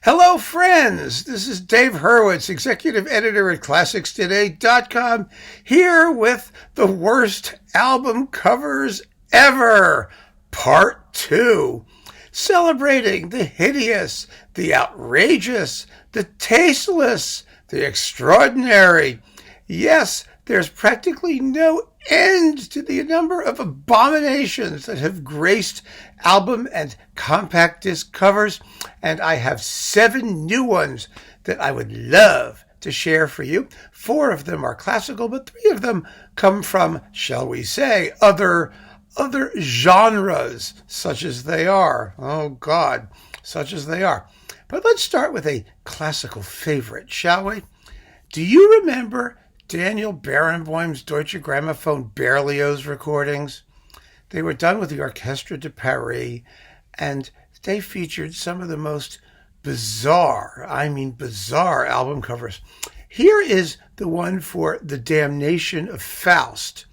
Hello, friends. This is Dave Hurwitz, executive editor at ClassicsToday.com, here with the worst album covers ever, part 2, celebrating the hideous, the outrageous, the tasteless, the extraordinary. Yes, there's practically no end to the number of abominations that have graced album and compact disc covers, and I have 7 new ones that I would love to share for you. 4 of them are classical, but 3 of them come from, shall we say, other genres, such as they are. Oh God, such as they are. But let's start with a classical favorite, shall we? Do you remember Daniel Barenboim's Deutsche Grammophon Berlioz recordings? They were done with the Orchestre de Paris, and they featured some of the most bizarre album covers. Here is the one for The Damnation of Faust.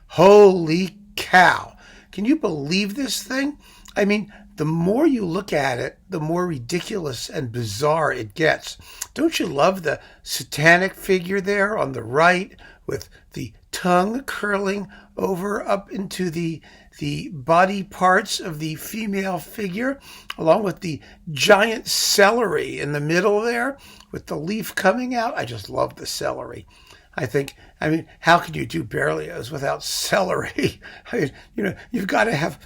Holy cow. Can you believe this thing? I mean, the more you look at it, the more ridiculous and bizarre it gets. Don't you love the satanic figure there on the right with the tongue curling over up into the body parts of the female figure, along with the giant celery in the middle there with the leaf coming out? I just love the celery. I mean, how can you do Berlioz without celery? I mean, you've got to have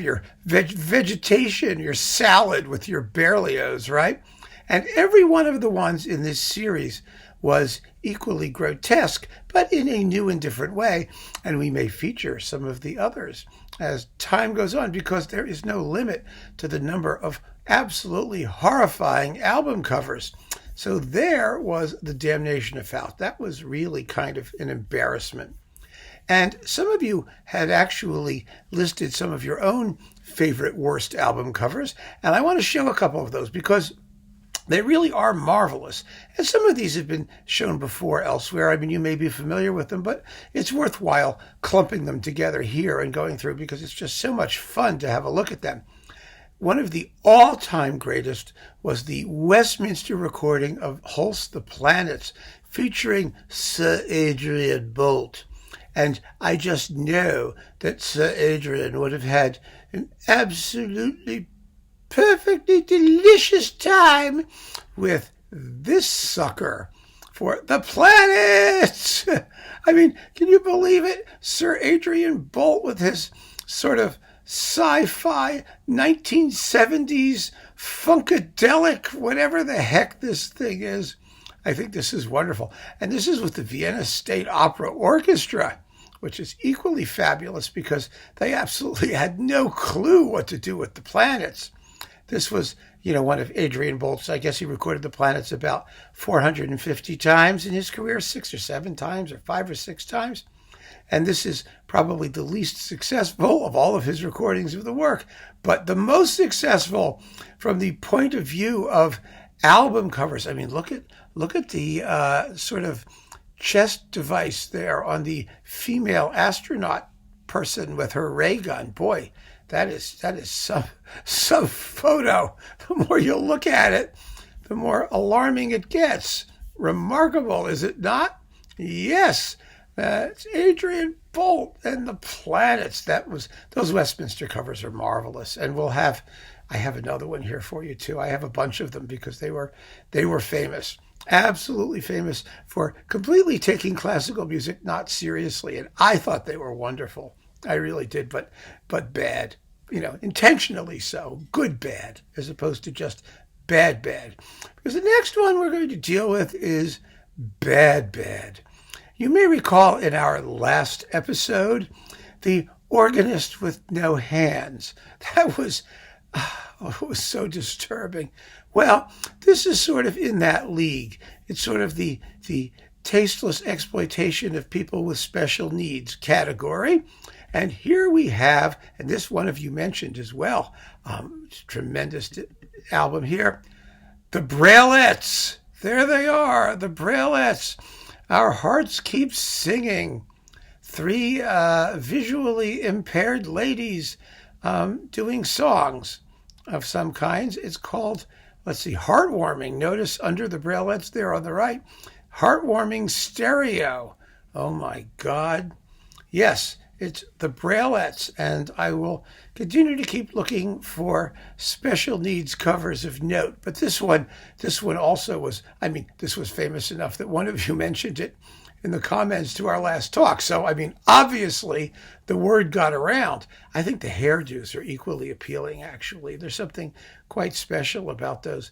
your vegetation, your salad with your Berlioz, right? And every one of the ones in this series was equally grotesque, but in a new and different way. And we may feature some of the others as time goes on, because there is no limit to the number of absolutely horrifying album covers. So there was The Damnation of Faust. That was really kind of an embarrassment. And some of you had actually listed some of your own favorite worst album covers, and I want to show a couple of those because they really are marvelous. And some of these have been shown before elsewhere. I mean, you may be familiar with them, but it's worthwhile clumping them together here and going through because it's just so much fun to have a look at them. One of the all-time greatest was the Westminster recording of Holst the Planets, featuring Sir Adrian Boult. And I just know that Sir Adrian would have had an absolutely perfectly delicious time with this sucker for the planets. I mean, can you believe it? Sir Adrian Boult with his sort of sci-fi 1970s funkadelic, whatever the heck this thing is. I think this is wonderful. And this is with the Vienna State Opera Orchestra, which is equally fabulous because they absolutely had no clue what to do with the planets. This was, one of Adrian Boult's. I guess he recorded the planets about 450 times in his career, 6 or 7 times or 5 or 6 times. And this is probably the least successful of all of his recordings of the work, but the most successful from the point of view of album covers. I mean, look at the sort of chest device there on the female astronaut person with her ray gun. Boy, that is some photo. The more you look at it, the more alarming it gets. Remarkable, is it not? Yes. It's Adrian Boult and the planets. Those Westminster covers are marvelous, and I have another one here for you too. I have a bunch of them because they were famous, absolutely famous for completely taking classical music not seriously, and I thought they were wonderful. I really did, but bad, intentionally so, good bad, as opposed to just bad. Because the next one we're going to deal with is bad. You may recall in our last episode, the organist with no hands. That was, it was so disturbing. Well, this is sort of in that league. It's sort of the tasteless exploitation of people with special needs category. And here we have, and this one of you mentioned as well, tremendous album here, the Braillettes. There they are, the Braillettes. Our Hearts Keep Singing. 3 visually impaired ladies doing songs of some kinds. It's called let's see, heartwarming. Notice under the braillettes there on the right, heartwarming stereo. Oh my God. Yes, it's the braillettes, and I will continue to keep looking for special needs covers of note. But this one also was, I mean, this was famous enough that one of you mentioned it in the comments to our last talk. So, I mean, obviously the word got around. I think the hairdos are equally appealing, actually. There's something quite special about those,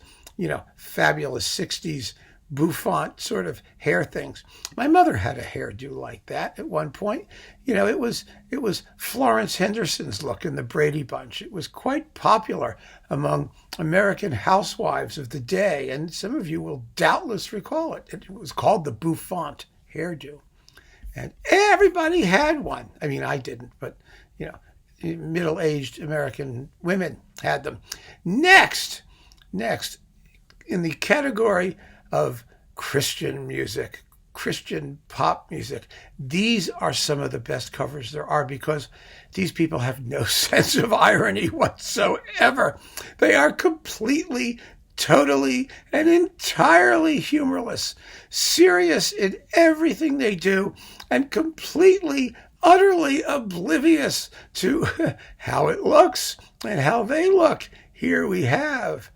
fabulous 60s bouffant sort of hair things. My mother had a hairdo like that at one point. It was Florence Henderson's look in the Brady Bunch. It was quite popular among American housewives of the day, and some of you will doubtless recall it. It was called the bouffant hairdo, and everybody had one. I mean, I didn't, but middle-aged American women had them. Next, in the category of Christian music, Christian pop music, these are some of the best covers there are, because these people have no sense of irony whatsoever. They are completely, totally, and entirely humorless, serious in everything they do, and completely, utterly oblivious to how it looks and how they look. Here we have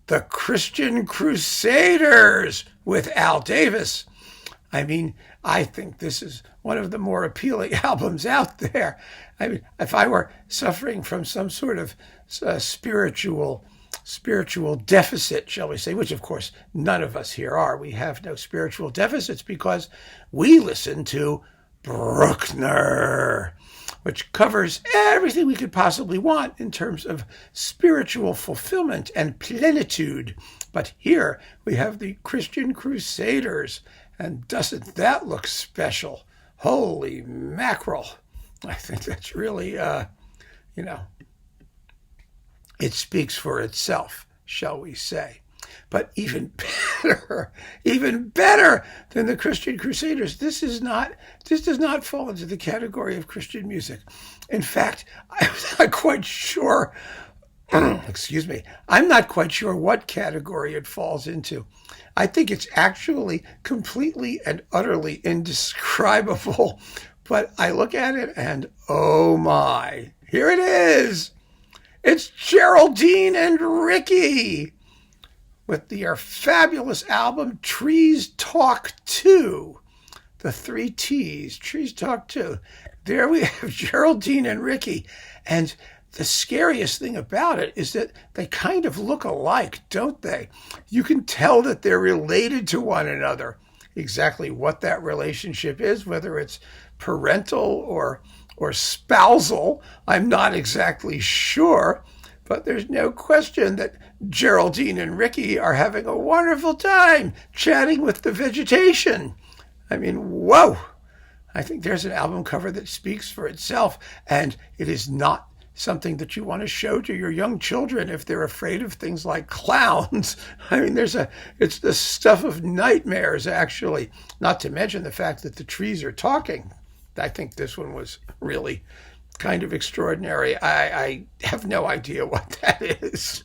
the Christian Crusaders with Al Davis. I mean, I think this is one of the more appealing albums out there. I mean, if I were suffering from some sort of spiritual deficit, shall we say, which of course none of us here are. We have no spiritual deficits because we listen to Bruckner, which covers everything we could possibly want in terms of spiritual fulfillment and plenitude. But here we have the Christian Crusaders, and doesn't that look special? Holy mackerel. I think that's really, it speaks for itself, shall we say. But even better than the Christian Crusaders, this does not fall into the category of Christian music. In fact, I'm not quite sure, I'm not quite sure what category it falls into. I think it's actually completely and utterly indescribable, but I look at it and oh my, here it is. It's Geraldine and Ricky with their fabulous album, Trees Talk 2. The 3 T's, Trees Talk 2. There we have Geraldine and Ricky. And the scariest thing about it is that they kind of look alike, don't they? You can tell that they're related to one another. Exactly what that relationship is, whether it's parental or spousal, I'm not exactly sure. But there's no question that Geraldine and Ricky are having a wonderful time chatting with the vegetation. I mean, whoa! I think there's an album cover that speaks for itself, and it is not something that you want to show to your young children if they're afraid of things like clowns. I mean, it's the stuff of nightmares, actually, not to mention the fact that the trees are talking. I think this one was really kind of extraordinary. I have no idea what that is.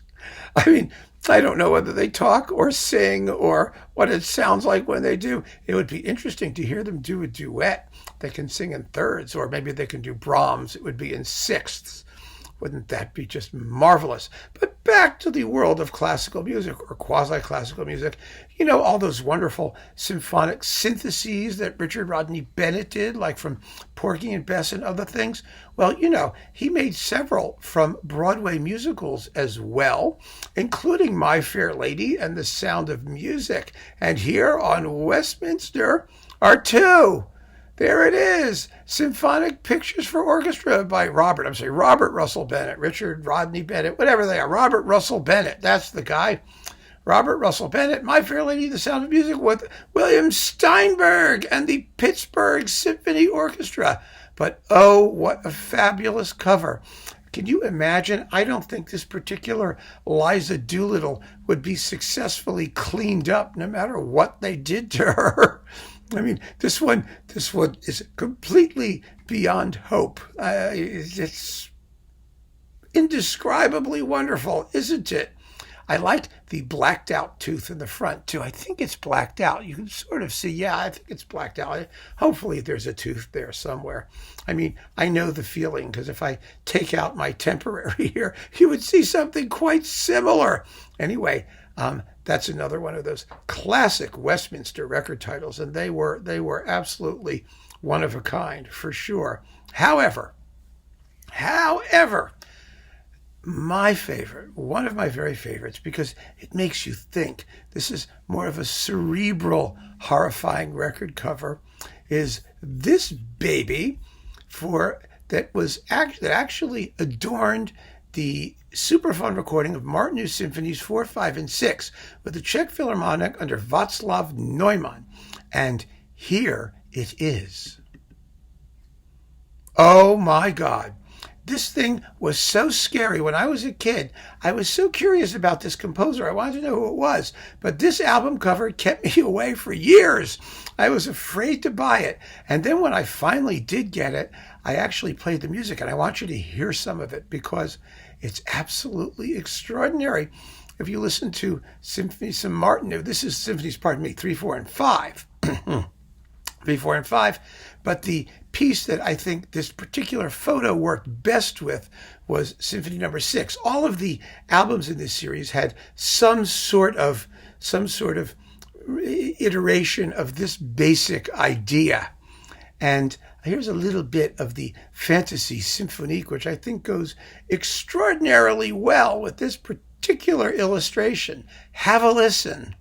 I mean, I don't know whether they talk or sing or what it sounds like when they do. It would be interesting to hear them do a duet. They can sing in thirds, or maybe they can do Brahms. It would be in sixths. Wouldn't that be just marvelous? But back to the world of classical music or quasi-classical music. All those wonderful symphonic syntheses that Richard Rodney Bennett did, like from Porgy and Bess and other things. Well, he made several from Broadway musicals as well, including My Fair Lady and The Sound of Music. And here on Westminster are 2. There it is, Symphonic Pictures for Orchestra by Robert Russell Bennett, Richard Rodney Bennett, whatever they are. Robert Russell Bennett, that's the guy. Robert Russell Bennett, My Fair Lady, The Sound of Music with William Steinberg and the Pittsburgh Symphony Orchestra. But oh, what a fabulous cover. Can you imagine? I don't think this particular Liza Doolittle would be successfully cleaned up no matter what they did to her. I mean, this one is completely beyond hope. It's indescribably wonderful, isn't it? I like the blacked out tooth in the front too. I think it's blacked out. You can sort of see, yeah, I think it's blacked out. Hopefully there's a tooth there somewhere. I mean, I know the feeling because if I take out my temporary here, you would see something quite similar. Anyway, that's another one of those classic Westminster record titles, and they were absolutely one of a kind for sure. However, my favorite, one of my very favorites, because it makes you think, this is more of a cerebral, horrifying record cover, is this baby that actually adorned the super fun recording of Martin's Symphonies 4, 5, and 6 with the Czech Philharmonic under Václav Neumann. And here it is. Oh my God. This thing was so scary. When I was a kid, I was so curious about this composer. I wanted to know who it was. But this album cover kept me away for years. I was afraid to buy it. And then when I finally did get it, I actually played the music. And I want you to hear some of it because it's absolutely extraordinary. If you listen to Symphonies from Martin, this is Symphonies, 3, 4, and 5. 3, 4, and 5. But the piece that I think this particular photo worked best with was Symphony number 6. All of the albums in this series had some sort of iteration of this basic idea. And here's a little bit of the Fantasy Symphonique, which I think goes extraordinarily well with this particular illustration. Have a listen.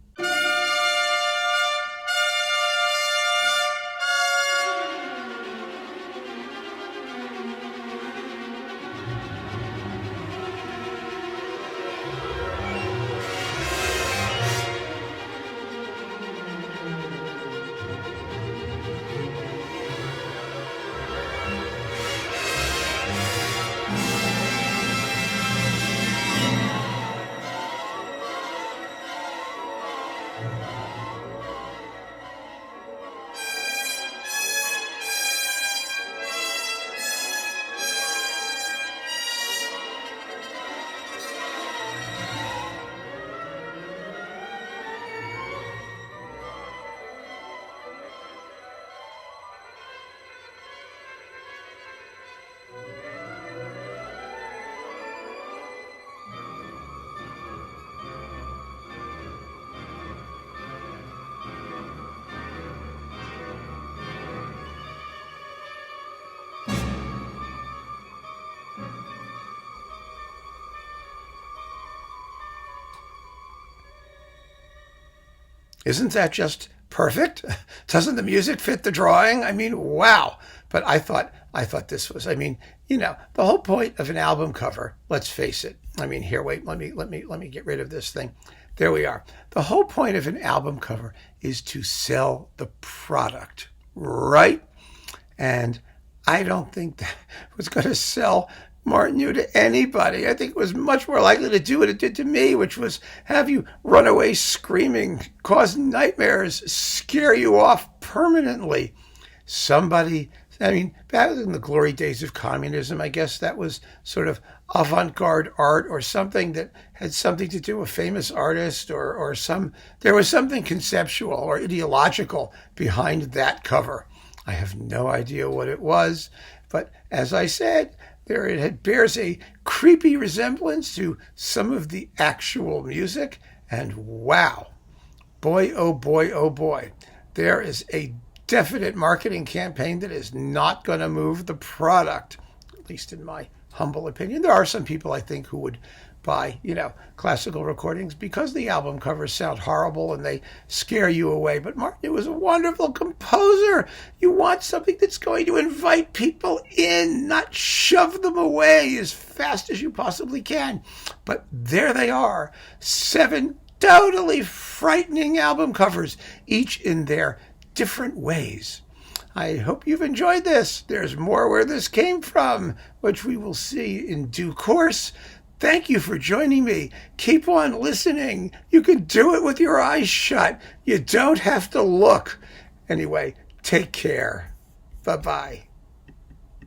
Isn't that just perfect? Doesn't the music fit the drawing? I mean, wow. But I thought this was, the whole point of an album cover, let's face it. I mean, here, wait, let me get rid of this thing. There we are. The whole point of an album cover is to sell the product, right? And I don't think that was going to sell Martin to anybody. I think it was much more likely to do what it did to me, which was have you run away screaming, cause nightmares, scare you off permanently. Back in the glory days of communism, I guess that was sort of avant-garde art or something that had something to do with a famous artist or there was something conceptual or ideological behind that cover. I have no idea what it was, but as I said, it bears a creepy resemblance to some of the actual music, and wow, boy, oh boy, there is a definite marketing campaign that is not going to move the product, at least in my humble opinion. There are some people, I think, who would buy, classical recordings because the album covers sound horrible and they scare you away. But Martin was a wonderful composer. You want something that's going to invite people in, not shove them away as fast as you possibly can. But there they are, 7 totally frightening album covers, each in their different ways. I hope you've enjoyed this. There's more where this came from, which we will see in due course. Thank you for joining me. Keep on listening. You can do it with your eyes shut. You don't have to look. Anyway, take care. Bye-bye.